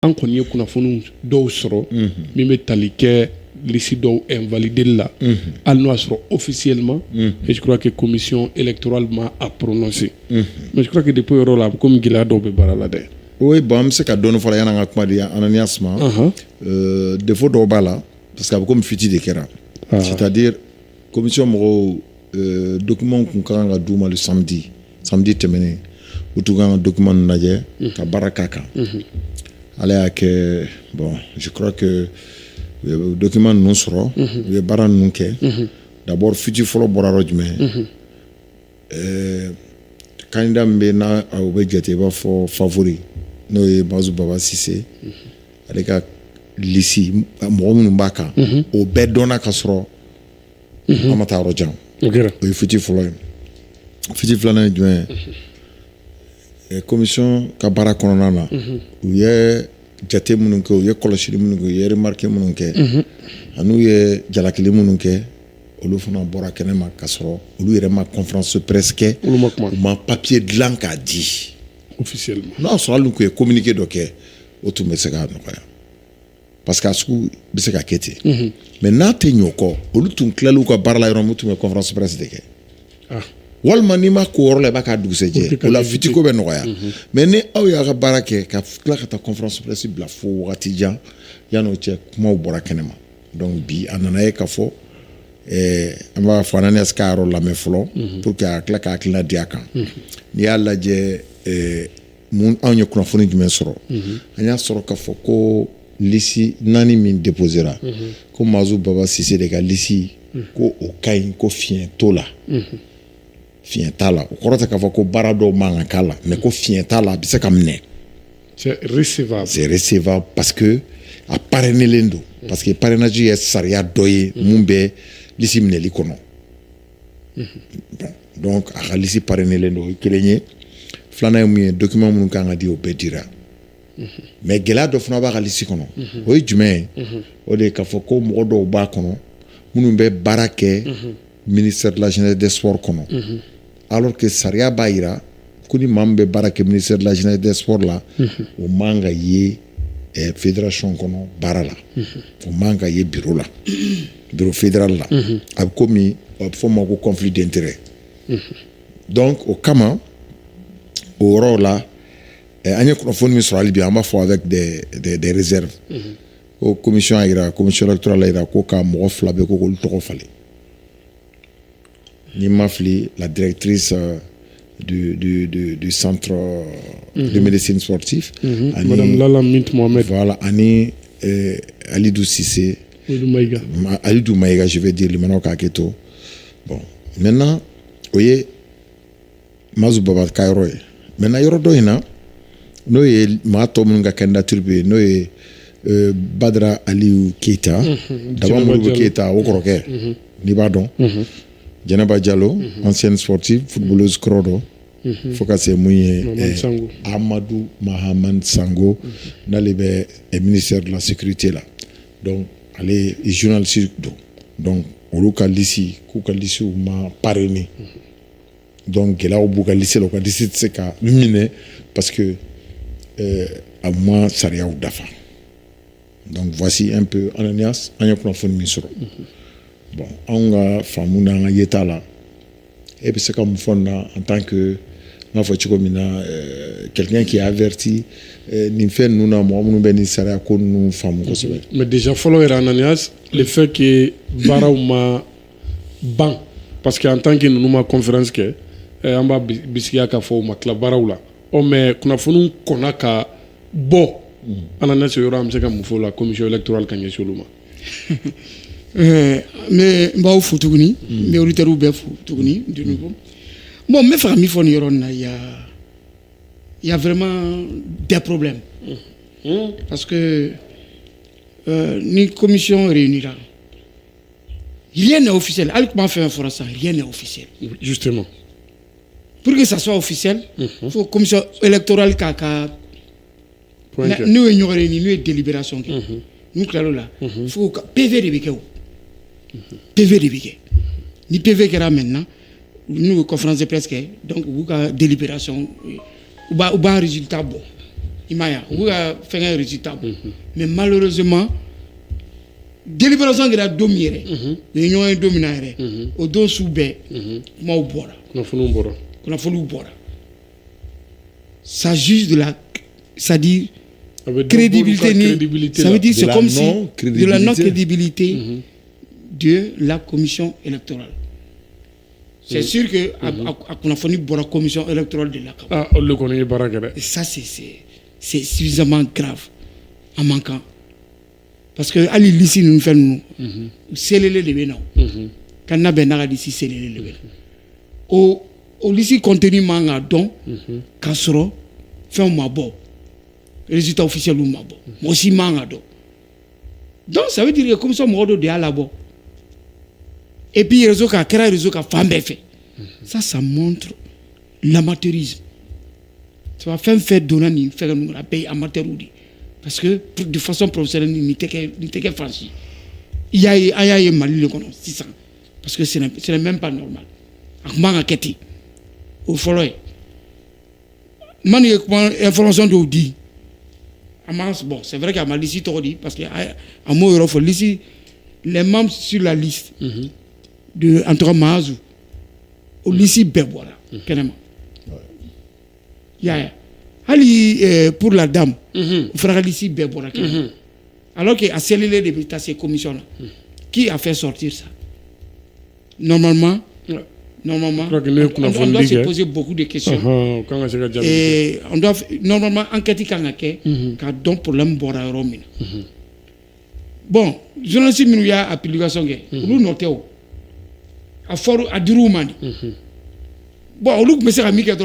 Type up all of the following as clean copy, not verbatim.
an kɔni ye kunnafoni dɔw sɔrɔ min bɛ tali kɛ liste dɔw invalider la hali n'o y'a sɔrɔ officiellement et je crois que commission électorale m'a prononcé mais je crois que depuis yɔrɔ la comme gɛlɛya dɔw bɛ baara la dɛ. Oui, bon, an bɛ se ka dɔɔni fɔla yanni an ka kuma di Ananias ma défaut dɔw b'a la parce que a bɛ komi fiti de kɛra c'est-à-dire commission mɔgɔw document kun ka kan ka d'u ma le samedi tɛmɛnen u tun kan ka document ninnu lajɛ ka baara k'a kan ala y'a kɛ bon je crois que document ninnu sɔrɔ u ye baara ninnu kɛ d'abord fiti fɔlɔ bɔra yɔrɔ jumɛn candidat min bɛ n'a u bɛ jate i b'a fɔ favori n'o ye Bazu Baba Sise ale ka liste mɔgɔ minnu b'a kan o bɛɛ dɔnna ka sɔrɔ an ma taa yɔrɔ jan o ye fiti fɔlɔ ye fiti filanan ye jumɛn ye commission ka baara kɔnɔna na u ye jate minnu kɛ u ye kɔlɔsili minnu kɛ u ye remarque minnu kɛ ani u ye jalakili minnu kɛ olu fana bɔra kɛnɛma ka sɔrɔ olu yɛrɛ ma conférence presse kɛ u ma papier dilan k'a di officiellement n'a sɔrɔ hali n'u ye communiqué dɔ kɛ o tun bɛ se k'a nɔgɔya parce que a sugu bɛ se ka kɛ ten mais n'a tɛ ɲɛ o kɔ olu tun tilala u ka baara la yɔrɔ min u tun bɛ conférence presse de kɛ walima n'i ma ko yɔrɔ la i b'a k'a dugusɛjɛ o la fitiko bɛ nɔgɔya mais ni aw y'a ka baara kɛ ka tila ka taa conférence presse bila fo wagati jan yan'o cɛ kumaw bɔra kɛnɛma donc bi a nana ye k'a fɔ an b'a fɔ Ananias ka yɔrɔ lamɛn fɔlɔ pour que a tila ka hakilina di a kan n'i y'a lajɛ mun anw ye kunnafoni jumɛn sɔrɔ an y'a sɔrɔ k'a fɔ ko liste 4 min déposera ko Bazu Baba Sise de ka liste ko o ka ɲi ko fiɲɛ t'o la fiɲɛ t'a la o kɔrɔ tɛ k'a fɔ ko baara dɔw man kan k'a la mais ko fiɲɛ t'a la a bɛ se ka minɛ c'est recevable parce que a parrainelen don parce que parrainage ye sariya dɔ ye mun bɛ liste minɛli kɔnɔ donc a ka liste parrainelen don o ye kelen ye filanan ye mun ye document minnu kan ka di o bɛɛ dira mais gɛlɛya dɔ fana b'a ka liste kɔnɔ o ye jumɛn ye o de ye k'a fɔ ko mɔgɔ dɔw b'a kɔnɔ minnu bɛ baara kɛ ministère de la jeunesse des sports kɔnɔ alors que sariya b'a jira ko ni maa min bɛ baara kɛ ministère de la jeunesse des sports la o man ka ye fédération kɔnɔ baara la o man ka ye bureau la bureau fédéral la a bɛ komi a bɛ fɔ o ma ko conflit d'intérêt donc o kama o yɔrɔ la an ye kunnafoni min sɔrɔ hali bi an b'a fɔ avec des réserves ko commission a jira commission électorale a jira ko ka mɔgɔ fila bɛ ko k'olu tɔgɔ falen ni ma fili la directrice du centre de médecine sportive Madame Lala Mint Mohamed voilà ani Alidou Cissé Alidou Maïga je vais dire limanaw k'a kɛ to bon maintenant o ye Bazu Baba ka yɔrɔ ye maintenant yɔrɔ dɔ in na n'o ye maa tɔ minnu ka candidature bɛ yen n'o ye Badara Aliyu Keita Daba Modibo Keita o kɔrɔkɛ n'i b'a dɔn Djeneba Diallo ancienne sportive footballeuse kɔrɔ dɔ fo ka se mun ye Amadou Mahaman Sango n'ale bɛ ministère de la sécurité la donc ale ye journaliste don donc olu ka liste k'u ka liste ma parrainé donc gɛlɛyaw b'u ka liste la u ka liste tɛ se ka minɛ parce que a ma sariyaw dafa donc voici un peu Ananias an ye kunnafoni min sɔrɔ bon anw ka faamu n'an ka yeta la e bɛ se ka mun fɔ na en tant que n b'a fɔ cogo min na quelqu'un qui a averti nin fɛn ninnu na mɔgɔ minnu bɛ nin sariya ko ninnu faamu kosɛbɛ. mais déjà fɔlɔ yɛrɛ Ananias le fait que baaraw ma ban parce que en tant que ninnu ma conférence kɛ an b'a bisikiya k'a fɔ u ma tila baaraw la mais kunnafoniw kɔnna ka bɔ Ananias yɔrɔ an bɛ se ka mun fɔ o la commission électorale ka ɲɛsin olu ma. mais n b'aw fo tuguni n bɛ auditeurs bɛɛ fo tuguni de nouveau bon n bɛ fɛ ka min fɔ nin yɔrɔ in na il y a vraiment des problèmes parce que ni commission réunira rien n'est officiel hali kuma fɛn fɔra sisan rien n'est officiel justement pour que ça soit officiel faut commission électorale k'a ka n'o ye ɲɔgɔn ye n'o ye délibération kɛ n'u tilal'o la faut que PV de bɛ kɛ o PV de bɛ kɛ ni PV kɛra maintenant n'u ye conférence de presse kɛ donc u b'u ka délibération u b'a résultat bɔ il m'a fait un résultat. Mais malheureusement, délibération de la dominière, l'union est dominante, au dos sous baie, moi au bois. On a fallu boire. Ça juge de la, ça dit crédibilité. Ça veut dire c'est comme si de la non-crédibilité de la commission électorale. C'est sûr que qu'on a fallu boire la commission électorale de la Ah, on le connaît pas. Et ça c'est suffisamment grave en manquant. Parce que Ali Lissi nous fait nous, c'est le bénin. Quand on a bien dit c'est le bénin. Au lycée contenu manga donc kasoro fait un mabo résultat officiel ou mabo moi aussi manga donc ça veut dire que comme ça mode de là-bas et puis réseau qui a créé réseau qui a fait ça montre l'amateurisme tu vas faire donner ni faire nous la paye amateur ou parce que de façon professionnelle ni t'es franchi il y a Mali le connaît 600 parce que ce n'est même pas normal ak manga keti au follow man information de dit bon c'est vrai qu'à Mali si tu dit parce que à moi il ici les membres sur la liste de entre Maazou au lycée Bebola carrément Ali pour la dame il faudra lycée Bebola alors que à celle de ces commissions là qui a fait sortir ça normalement on doit se poser beaucoup de questions. Et on doit normalement enquêter quand on a problème boire Romine. Bon, journaliste il y a application nous notons à fort à Duroumani. Bon, on look monsieur ami qui a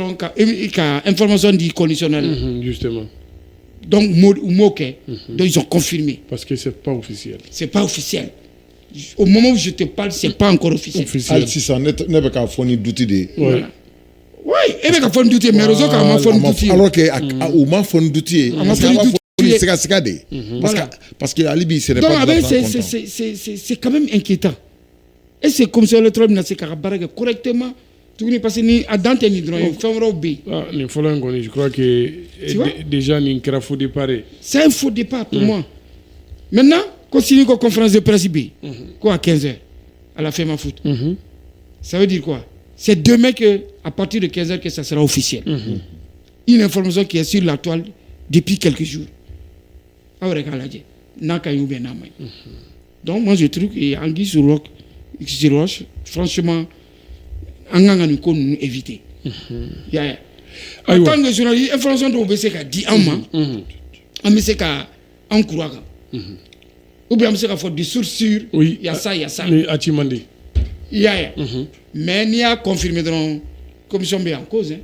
information dit conditionnelle. Justement. Donc donc ils ont confirmé. Parce que c'est pas officiel. C'est pas officiel. Au moment où je te parle, c'est pas encore officiel. Si ça n'est pas foni douter de. Oui, et bien foni douter, mais réseau quand foni douter. Alors que au moins foni douter, parce que Alibi c'est pas. Donc c'est quand même inquiétant. Et c'est comme ça le problème n'a c'est correctement. Parce que ni à Dante ni droit, il faut je crois que déjà ni un faux départ. C'est un faux départ pour moi. Maintenant. Continue la conférence de presse quoi à 15h à la FEMA Foot. Ça veut dire quoi? C'est demain que à partir de 15h que ça sera officiel. Une information qui est sur la toile depuis quelques jours. Donc moi je trouve que Anguille sur Roche, franchement, on nous éviter. En tant que journaliste, information de OBC a dit en main, on me sait qu'en croire. Ou bien c'est la faute de source sûre. Oui. Il y a ça. Mais Achimandi. Il y a. Mais il y a confirmé dans la commission est en cause.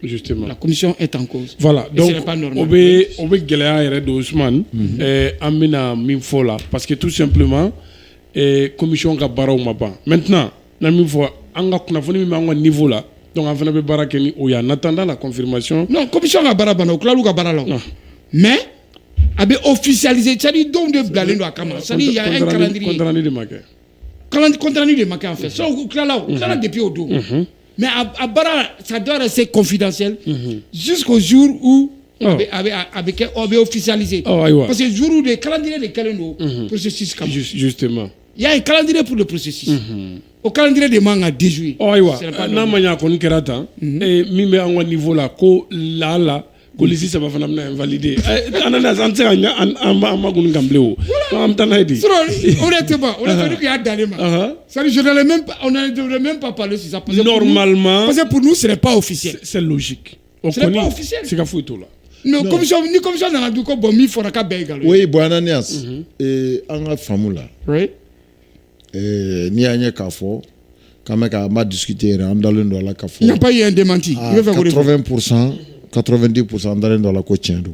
Justement. La commission est en cause. Voilà. Et donc, ce n'est pas normal. On veut Géléa de Ousmane. Amina Minfola. Parce que tout simplement, commission a barra ou mapa. Maintenant, la Minfola, on a un niveau là. Donc, on va barra Kenny Oya. En attendant la confirmation. Non, commission a barra bana. Claude a barra là. Mais. Avait officialisé, c'est-à-dire donc de blaler dans la caméra. C'est-à-dire il y a un calendrier. Contrat de Maquet. Contrat de Maquet en fait. Ça, on l'a depuis au dos. Mais à Bara, ça doit rester confidentiel jusqu'au jour où avait officialisé. Parce que le jour où le calendrier de Kalendo, processus comme justement. Il y a un calendrier pour le processus. Au calendrier de Manga déjoué. C'est pas normal. Non, mais il y a un et mime à un niveau là, là. Ici ça va faire invalider. Ananas en tient en magun gambleo. Honnêtement, on a dit qu'il y a d'aléma. Ça je n'allais même pas, on n'allait même pas parler sur ça. Normalement, parce que pour nous ce n'est pas officiel. C'est logique. Ce n'est pas officiel. C'est qu'à foutre là. Mais comme ça dans la douko bon mi fera ka bégal. Oui, bon Ananias. Et en a famula. Oui. Ni anya kafo. Quand on a discuté dans le dans la kafo. Il n'y a pas eu un démenti. 80%. 90% dans la côte Tiendo.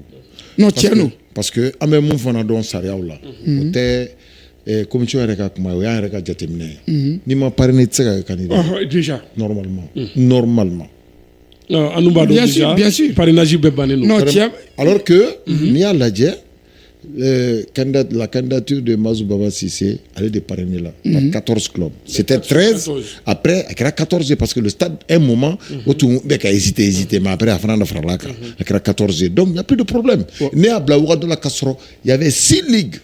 Non, Tiendo. Parce que, à même moment, on a donné Sariao là. Commission RK Kuma, il y a un RK Jatemine. Ni ma parrainé de candidat. Déjà. Normalement. Normalement. Bien sûr. Bien sûr. Parrainage Bébané. Non, tiens. Alors que, ni à l'adjet, la candidature de Mazou Baba Sissé, elle est de parrainer là, par 14 clubs. C'était 13, après, il y a 14 parce que le stade, un moment, tout le monde a hésité, mais après, il y a 14. Donc, il n'y a plus de problème. Né à Blaoura de la Castro, il y avait 6 ligues.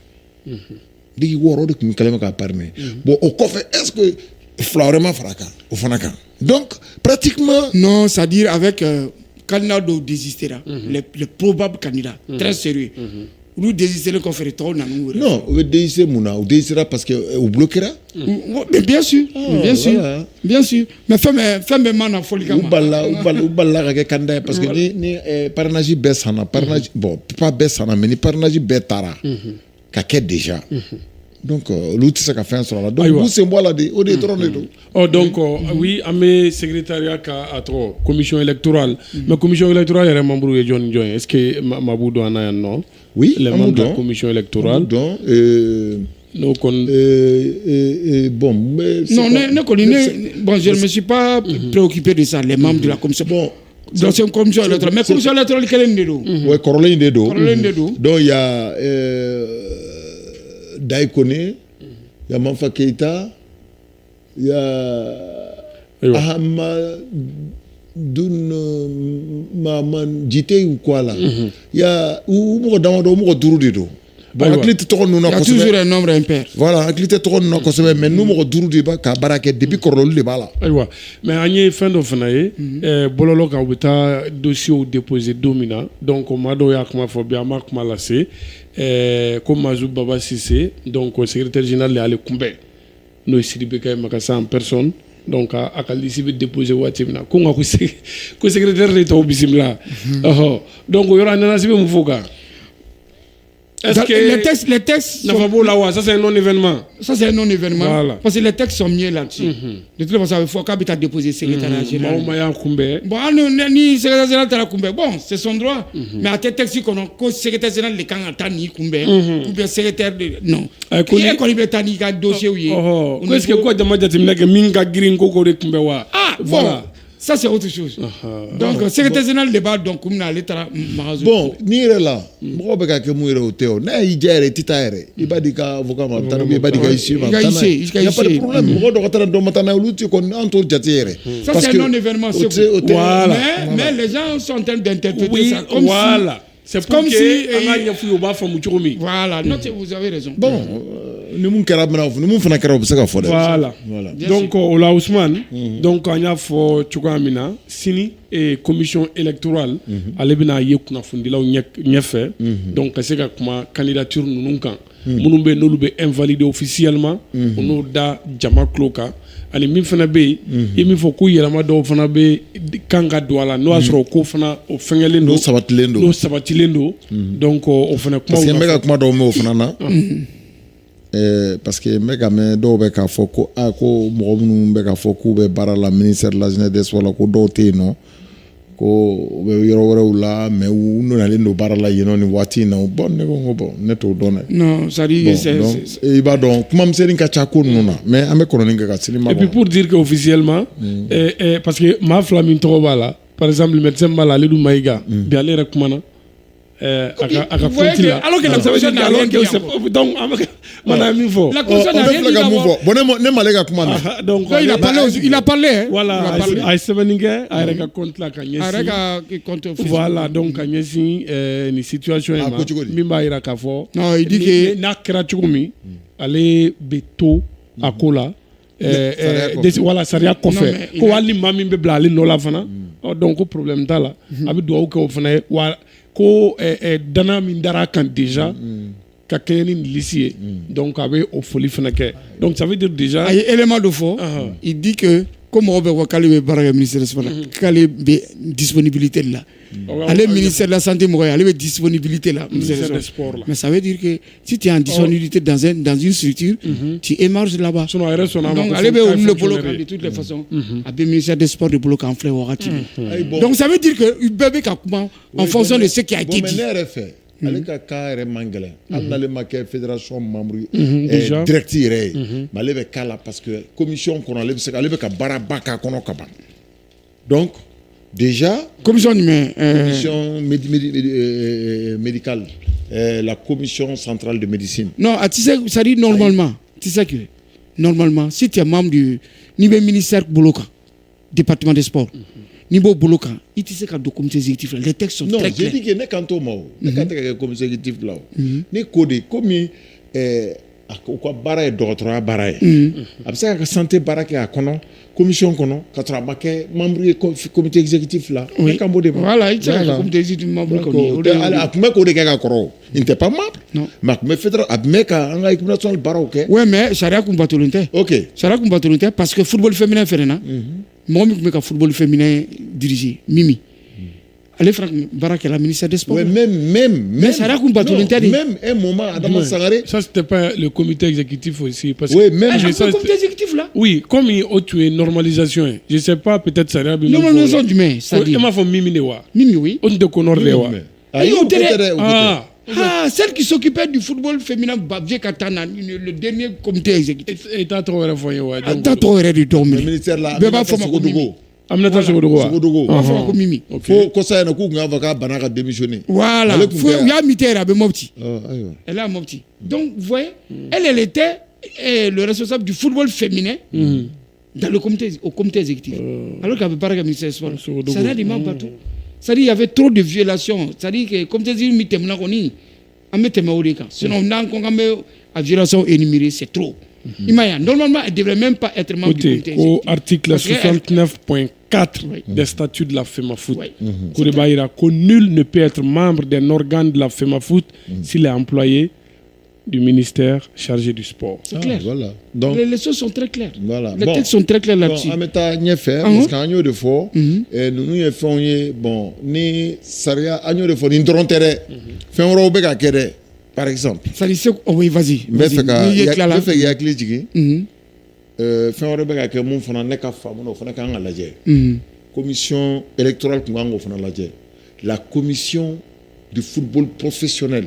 Bon, au coffre, est-ce que Florema Fraka, au Fanaka? Donc, pratiquement. Non, c'est-à-dire avec candidat de désistera, les probables candidats, très sérieux. Nous désistons qu'on fait trop. Non, on désistera, on désistera parce qu'on bloquera. Mais bien sûr, bien sûr. Mais fais-moi ma folie. Ou balla candidat parce que ni parrainage baissana, bon, pas baissana, mais ni parrainage baissara, qu'à déjà. Donc, l'outil c'est qu'a fait un sur la. Donc, vous c'est moi là, on est trop de. Oh donc oui, à mes secrétariats à trop commission électorale. Mais commission électorale, il y a un membre de John. Est-ce que Maboudo en a un nom? Oui, les membres de la commission électorale. Bon, je ne me suis pas préoccupé de ça, les membres de la commission. Bon, dans une commission électorale. Mais commission électorale, quel est le nom? Oui, Caroline Dedo. Donc, il y a Daikone, il y a Manfa Keita, il y a Ahamadoun Maman Djité ou quoi là. Il y a il y a toujours un nombre impair. Voilà, mais nous depuis Corolou de Bala. Mais on y fin de fanaye, bololo ka ubita dossier déposé domina, donc on m'a donné à comment faut bien marque malassé, comme Mazou Baba Sissé, donc au secrétaire général à Kumbe, nous ici de Beka Makassa en personne. Donc à Kalisi veut déposer Watimna. Comment que secrétaire d'État au Bissimla. Donc il y aura un anasibé Moufoka. Est-ce que les textes ça c'est un non-événement. Ça c'est un non-événement. Voilà. Parce que les textes sont mieux là-dessus. De toute façon, il faut qu'habiter déposer secrétaire général. Bon, ni secrétaire général bon, c'est son droit. Mais à tes textes qu'on a secrétaire général les quand ni Kumbe ou bien secrétaire de non. Qui est qu'on y peut ni un dossier où qu'est-ce que quoi de moi que minga green koko de Kumbe wa. Ah, voilà. Ça, c'est autre chose. Donc, secrétaire général débat, donc, comme on l'état. Bon, ni là, moi, je vais vous dire que il y a des titaires. Il va dire qu'avocat, il va dire qu'il n'y a pas de problème. Moi, je vais vous dire que ça, c'est un non-événement. Mais les gens sont en train d'interpréter ça comme si. C'est comme si. Voilà, vous avez raison. Bon, nous voilà. Donc, Ola Ousmane, donc, on a fait Tchoukamina, Sini et commission électorale, Alebina Yekuna Fundila ou Nyefe, donc, c'est que ma candidature nous Munumbe nous invalidé officiellement, on da Jama Kloka. Ani min fana be i min fɔ ko yɛlɛma dɔw fana be kan ka don a la n'o y'a sɔrɔ ko fana o fɛngɛlen don n'o sabatilen don donc o fana kuma parce que n bɛ ka kuma dɔw mɛn o fana na parce que n bɛ ka mɛn dɔw bɛ k'a fɔ ko ko mɔgɔ minnu bɛ k'a fɔ k'u bɛ baara la ministère de la jeunesse des sports la ko dɔw tɛ yen nɔ ko u bɛ yɔrɔ wɛrɛw la mais u nalen don baara la yen nɔ nin waati in na bon ne ko n ko bon ne t'o dɔn dɛ. Non, ça dit i b'a dɔn kuma misɛnnin ka ca ko ninnu na mais an bɛ kɔnɔni kɛ ka sini ma. Et puis pour dire que officiellement parce que maa fila min tɔgɔ b'a la par exemple médecin b'a la Alidou Maïga bi ale yɛrɛ kumana a ka fonti la alors que la commission n'a rien dit donc mana min fɔ la commission n'a rien dit bon ne m'allez ka kuma na donc il a parlé voilà a ye sɛbɛnni kɛ a yɛrɛ ka compte la ka ɲɛsin voilà donc ka ɲɛsin ni situation in ma min b'a jira k'a fɔ non il dit que n'a kɛra cogo min ale bɛ to a ko la voilà sariya kɔfɛ ko hali maa min bɛ bila ale nɔ la fana donc ko problème t'a la a bɛ dugawu kɛ o fana ye wa ko dana min dara kan déjà ka kɛɲɛ ni lisi ye donc a bɛ o foli fana kɛ donc ça veut dire déjà a ye élément dɔ fɔ il dit que ko mɔgɔ bɛ ko k'ale bɛ baara kɛ ministère de sport la k'ale bɛ disponibilité de la ale ministère de la santé mɔgɔ ye ale bɛ disponibilité la ministère de sport la mais ça veut dire que si tu es en disponibilité dans une structure tu émarges là-bas donc ale bɛ olu de bolo kan de toutes les façons a bɛ ministère de sport de bolo kan filɛ wagati donc ça veut dire que bɛɛ bɛ ka kuma en fonction de ce qui a été dit. ale ka cas yɛrɛ man gɛlɛn hali n'ale ma kɛ fédération membre direct yɛrɛ ye mais ale bɛ k'a la parce que commission kɔnɔ ale bɛ ka baaraba k'a kɔnɔ ka ban donc déjà commission jumɛn commission médicale la commission centrale de médecine. Non, tu sais, ça dit normalement. Tu sais que, normalement, si tu es membre du niveau ministère Boloka, département des sports, niveau Boloka, il te sait qu'à le comité exécutif, les textes sont très clairs. Non, j'ai dit que n'est qu'en tout mot. N'est qu'en tout comité exécutif là. N'est codé comme quoi bara et d'autres bara. Après ça, santé bara qui a connu, commission connu, quand on a marqué membre du comité exécutif là. Voilà, il le comité exécutif membre connu. Après quoi de quelque chose, il n'était pas membre. Non. Mais fédéral, après quand on a équipe nationale bara ok. Ouais, mais Sharia combattonté. Ok. Sharia combattonté parce que football féminin fait rien. Moi, je suis football féminin dirigé, Mimi. Allez, Franck Barak est la ministre des Sports. Oui, même ça même un moment, Adama Sangaré. Ça, c'était pas le comité exécutif aussi. Parce oui, que même le comité exécutif là. Oui, comme il y a une normalisation. Je ne sais pas, peut-être ça ira bien. Normalisation du mai, ça dit. Il m'a fait Mimi Newa. Mimi, oui. On te connaît Newa. Celle qui s'occupait du football féminin, Babje Katana, le dernier comité exécutif. Et t'as trop réfléchi. T'as trop réfléchi. Le ministère là. Beba Fomakodogo. Aminata Sogodogo. Faut Mimi. Faut que ça ait un coup avocat Banaka démissionner. Voilà. Il y a Mitterrand avec Mopti. Elle a Mopti. Donc, vous voyez, elle était le responsable du football féminin dans le comité, au comité exécutif. Alors qu'elle avait pas le ministère des Sports. Ça a des membres partout. Ça dit qu'il y avait trop de violations. Ça dit que le comité exécutif, sinon, on a violation énumérée, c'est trop. Normalement, elle ne devrait même pas être membre du comité exécutif. Au article 69.4 des statuts de la FEMAFOOT, que nul ne peut être membre d'un organe de la FEMAFOOT s'il est employé du ministère chargé du sport. C'est clair. Voilà. Donc, les choses sont très claires. Voilà. Les textes sont très clairs là-dessus. Bon, parce qu'à nous de fois, nous avons fait bon, ni saria à nous de fois, ni trontere, fait un robé à kere, par exemple. Ça dit oui, vas-y. Mais fait qu'il y a cliché. Fait un robé à kere, mon fana n'est qu'à faire, mon fana qu'à en lager. Commission électorale qu'on a en fana lager. La commission du football professionnel,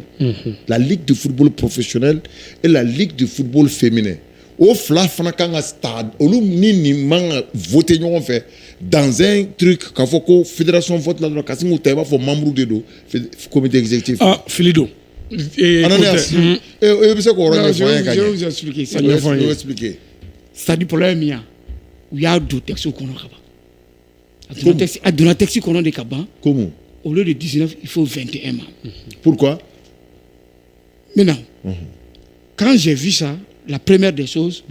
la ligue du football professionnel et la ligue du football féminin. Au fla fana kanga stade, au ni man voter ñoo fait dans un truc quand faut que fédération vote là kasi mu tayba fo membre de do comité exécutif. Ah, Filido. Et c'est quoi je vais vous expliquer. Je vais vous expliquer. C'est du problème il y a deux textes qu'on a. Dans le texte qu'on a des cabans. Comment? Au lieu de 19, il faut 21 membres. Pourquoi? Maintenant, quand j'ai vu ça, la première des choses,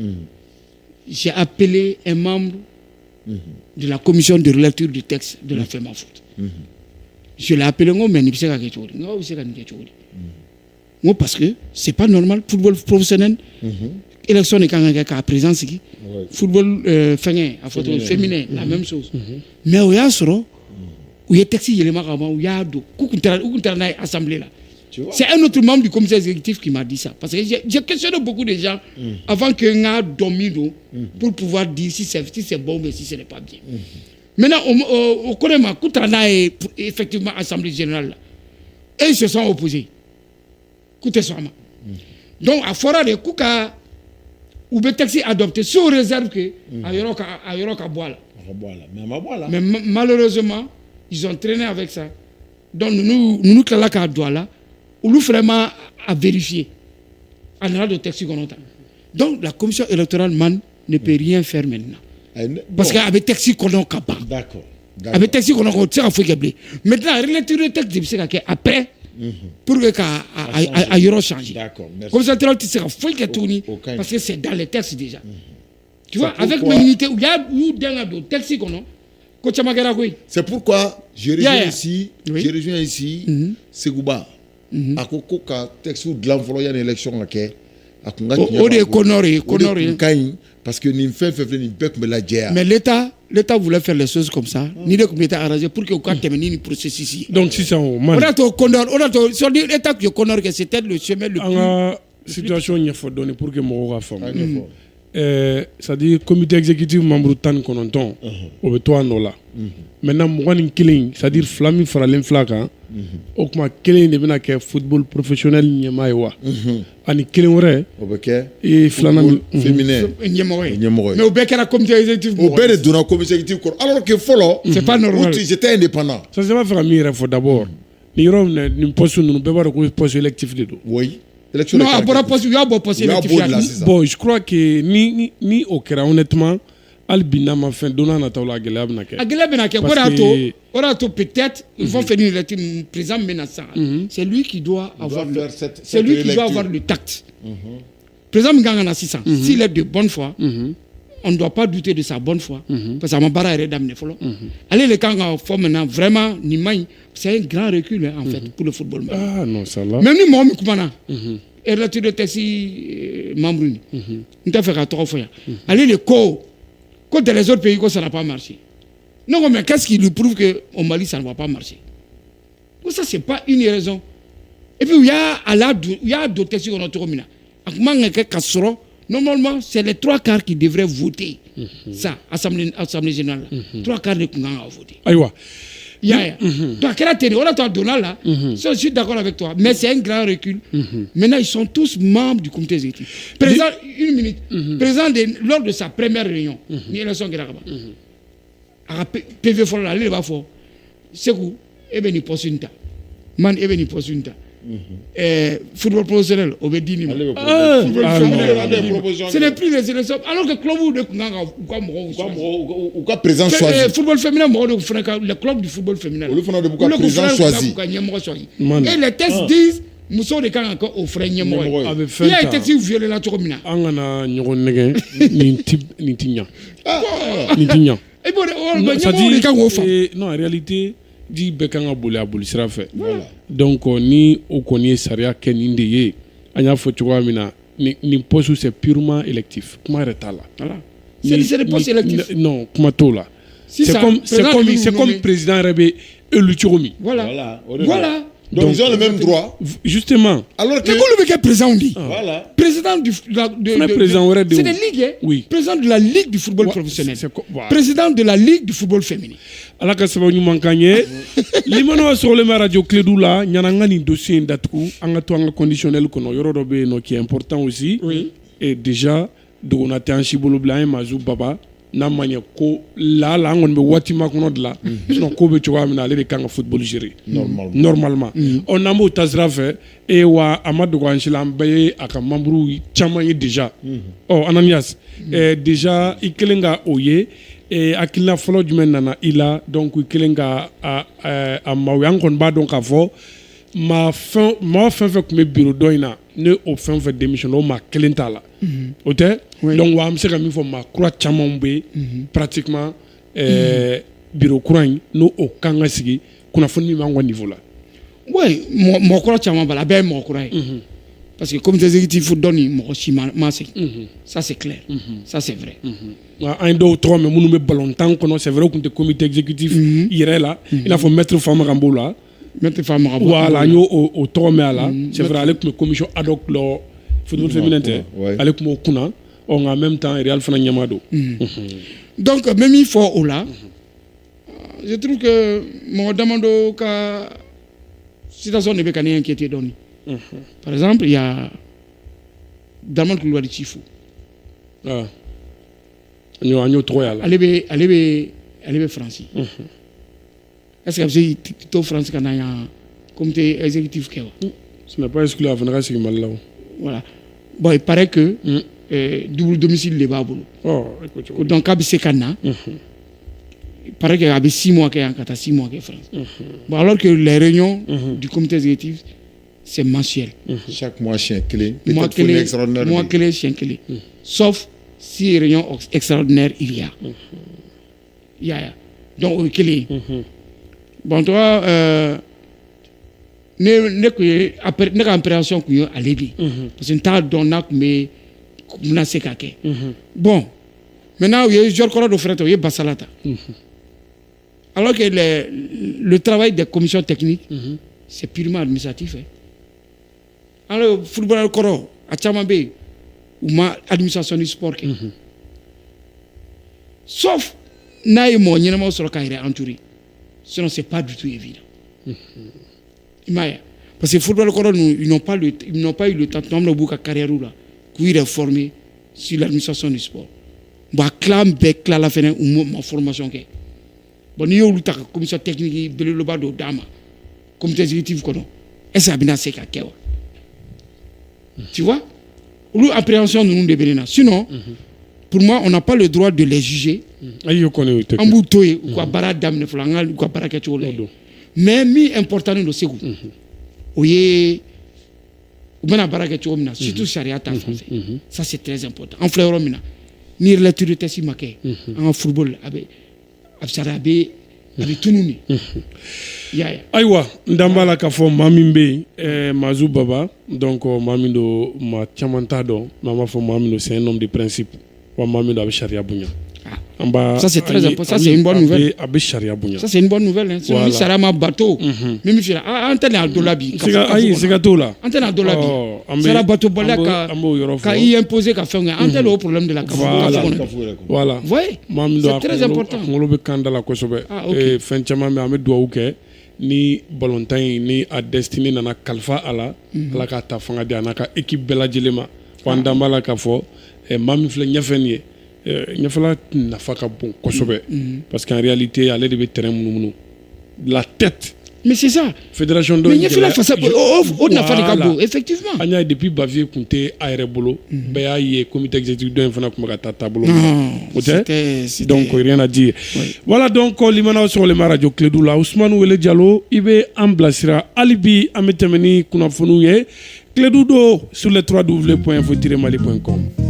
j'ai appelé un membre de la commission de relecture du texte de la FEMAFOOT. Je l'ai appelé, parce que ce n'est pas normal, football professionnel, élection de Kangaka à présent, football féminin, la même chose. Mais il y a où il y a texte, il y a assemblée là. C'est un autre membre du comité exécutif qui m'a dit ça. Parce que j'ai questionné beaucoup de gens avant qu'un a dormi pour pouvoir dire si c'est bon mais si ce n'est pas bien. Maintenant, on connaît ma Koutrana est effectivement assemblée générale là. Et ils se sont opposés. Donc, à Fora de Kouka, ou le texte adopté sous réserve que Ayoka boire. Mais malheureusement, ils ont traîné avec ça. Donc, nous là, Douala, nous vraiment à vérifier. En allant de texte qu'on entend. Donc, la commission électorale ne peut rien faire maintenant. Parce qu'avec texte qu'on a capable. D'accord. Avec texte qu'on a capable. Maintenant, relecture le texte après, pour que Ayoro change. D'accord. Comme ça, tu seras fouille que tourne parce que c'est dans les textes déjà. Tu vois, avec l'unité, il y a des textes qu'on a. C'est pourquoi je reviens ici, Segouba. À Koko, texte de l'envoyé en élection à Ké. Parce que ni fait ni bec me la guerre. Mais l'État voulait faire les choses comme ça. Ni le comité arrangé pour que quand termine le processus ici. Donc si ça on a sur l'État que Connor que c'était le chemin le plus. Situation il faut donner pour que moi femme. C'est-à-dire comité exécutif membre tan kononton o toi no là. Maintenant moi ni killing, c'est-à-dire flami faralen flaka. O kuma killing de bena ke football professionnel nyama wa. Ani killing ore obeke et flanam féminin nyama mais obeke la comité exécutif obeke de comité exécutif alors que follow c'est pas normal. J'étais indépendant. Ça c'est pas faire mieux faut d'abord. ni yɔrɔ minɛ nin poste ninnu bɛɛ b'a dɔn ko poste électif de don. Oui. Non, a bɔra poste, u y'a bɔ poste électif la. Bon, je crois que ni o kɛra honnêtement hali bi n'a ma fɛn don n'a nataw la a gɛlɛya bɛna kɛ. A gɛlɛya bɛna kɛ o de y'a to peut-être ils vont faire une lecture président bɛna sa. C'est lui qui doit avoir le tact. Président min kan ka na sisan s'il est de bonne foi. On ne doit pas douter de sa bonne foi, parce que ma bara est daminɛ fɔlɔ. Ale le kan ka fɔ maintenant vraiment nin man ɲi, c'est un grand recul en fait pour le football. Ah non, ça là. Même ni mɔgɔ min kumana, relateur de texte membre ni, n tɛ fɛ ka tɔgɔ fɔ yan. Ale le ko dans les autres pays ça n'a pas marché. Non mais qu'est-ce qui lui prouve que au Mali ça ne va pas marcher? Ça c'est pas une raison. Et puis il y a d'autres textes qu'on a trop mis là. Akuma ngeke kasoro. Normalement, c'est les 3/4 qui devraient voter. Ça, Assemblée générale. 3/4 de Kunganga a voté. Aïwa. Donc, on a ton Donald là. Je suis d'accord avec toi. Mais c'est un grand recul. Maintenant, ils sont tous membres du comité exécutif. Président, une minute. Président, lors de sa première réunion, l'élection qui a PV Folo là, il va faire. C'est quoi? Eh bien, il pose une ta. Man, eh bien, il pose une ta. Football professionnel au Bédini. Ce n'est plus les élections. Alors que club ou quoi président choisi. Football féminin, le club du football féminin. Le président choisi. Et les tests disent nous sommes des cas encore au frère Niamoy. Il y a été si violé la Toromina. Angana Nyogon Negen, Nintignan. Nintignan. Non, en réalité. Di bɛɛ kan ka boli a boli sira fɛ donc ni o kɔni ye sariya kɛ nin de ye an y'a fɔ cogoya min na nin poste c'est purement électif kuma yɛrɛ t'a la c'est le poste électif non kuma t'o la c'est comme président yɛrɛ bɛ élu cogo min voilà donc ils ont le même droit justement alors que le mec président dit voilà président c'est des ligues oui président de la ligue du football professionnel président de la ligue du football féminin ala ka sababu ɲuman kan ye limano a sɔrɔlen bɛ radio Clédou la ɲana an ka nin dossier in datugu an ka to an ka conditionnel kɔnɔ yɔrɔ dɔ bɛ yen nɔ qui est important aussi et déjà dogona tɛ an si bolo bila an ye Mazu Baba n'a ma ɲɛ ko la an kɔni bɛ waati makɔnɔ de la sinon ko bɛ cogoya min na ale de kan ka football gérer normalement ɔ n'an b'o taasira fɛ wa a ma dogo an si la an bɛɛ ye a ka membre caman ye déjà Ananias déjà i kelen ka o ye akilina fɔlɔ jumɛn nana i la donc i kelen ka a maaw an kɔni b'a dɔn k'a fɔ maa fɛn fɛn tun bɛ bureau dɔ in na ne o fɛn fɛn démissionné o maa kelen t'a la o tɛ donc wa an bɛ se ka min fɔ maa kura caman bɛ pratiquement bureau kura in n'o kan ka sigi kunnafoni min b'an ka niveau la. oui mɔgɔ kura caman b'a la a bɛɛ ye mɔgɔ kura ye. Parce que comme exécutif donne ça c'est clair, ça c'est vrai. Un deux trois mais nous me ballon tant qu'on c'est vrai qu'on est comité exécutif irait là, il a faut mettre femme Rambo là, mettre femme Rambo. Voilà, nous au trois mais là, c'est vrai avec une commission ad hoc le football féminin, avec mon kuna, on a en même temps Real Fana Nyamado. Donc même il faut au là, je trouve que mon demande que situation ne peut pas inquiéter donner. Par exemple, il y a Daman Koulibaly Chifou. Ah. Nous trois là. Elle est français. Est-ce que vous avez tout français quand il y a un comité exécutif qui est? Ce n'est pas exclu à venir à mal là. Voilà. Bon, il paraît que double domicile les babou. Oh, écoute. Donc à Bissekana. Il paraît qu'il y a 6 mois qu'il y a 6 mois qu'il y a France. Bon, alors que les réunions du comité exécutif c'est mensuel. Chaque mois, chien clé. Mois clé, chien clé. Sauf si réunion extraordinaire il y a. Il y a. Donc, clé. Bon, toi, ne appréhension que yo alebi. Parce que t'as donné mais na sekake. Bon. Maintenant, il y a Georges Corot de frère, il y a Bassalata. Alors que le travail des commissions techniques, c'est purement administratif. Alors, le football Corot, à Tchamambé, ou ma administration du sport. Sauf, n'a mon yénama sur le carré entouré. Sinon, ce n'est pas du tout évident. Parce que le football Corot, ils n'ont pas eu le temps de carrière là, pour y réformer sur l'administration du sport. Bah, clam bec la fin ou ma formation. Bon, il y a eu la commission technique de l'Obado Dama. comité exécutif kono est-ce que abina se ka kewa tu vois ou appréhension nous de benena sinon pour moi on n'a pas le droit de les juger ayo kono te ambu toye ko bara damne fulanga ko bara ke chole mais mi important no segu oye ou bien bara ke chomna surtout charia ta français ça c'est très important en frère romina ni lecture tesi make en football abe absarabe abi tununi ya aywa ndambala ka fo mamimbe Mazou Baba donc mamindo ma chamanta do mama fo mamindo c'est un homme de principe wa mamindo abi charia bunya ça c'est très important, ça c'est une bonne nouvelle. Ça c'est une bonne nouvelle. Hein. Voilà. Si ça ma bateau, même si antenne à dolabi. C'est gâteau là. Antenne à dolabi. Ça la bateau balak ka y imposer ka faire antenne au problème de la voilà. Voyez. C'est très important. On le kanda la kosobe. Et fin chama me ame doa uke ni bolontain ni a destiné nana kalfa ala ala ka ta fanga de anaka équipe bela jelema. Wanda mala ka fo e mami fle nyafenye. Nyafala nafa ka bon kosobe parce qu'en réalité aller de terrain munu la tête mais c'est ça fédération de mais nyafala fa ça au nafa ka bon effectivement anya depuis bavier kunte aéré bolo be aye comité exécutif de fana kuma ka tableau c'était donc rien à dire voilà donc limana sur le radio Clédou la Ousmane Wele Diallo ibe amblasira alibi ametemeni kuna fonu ye Clédou do sur le www.info-mali.com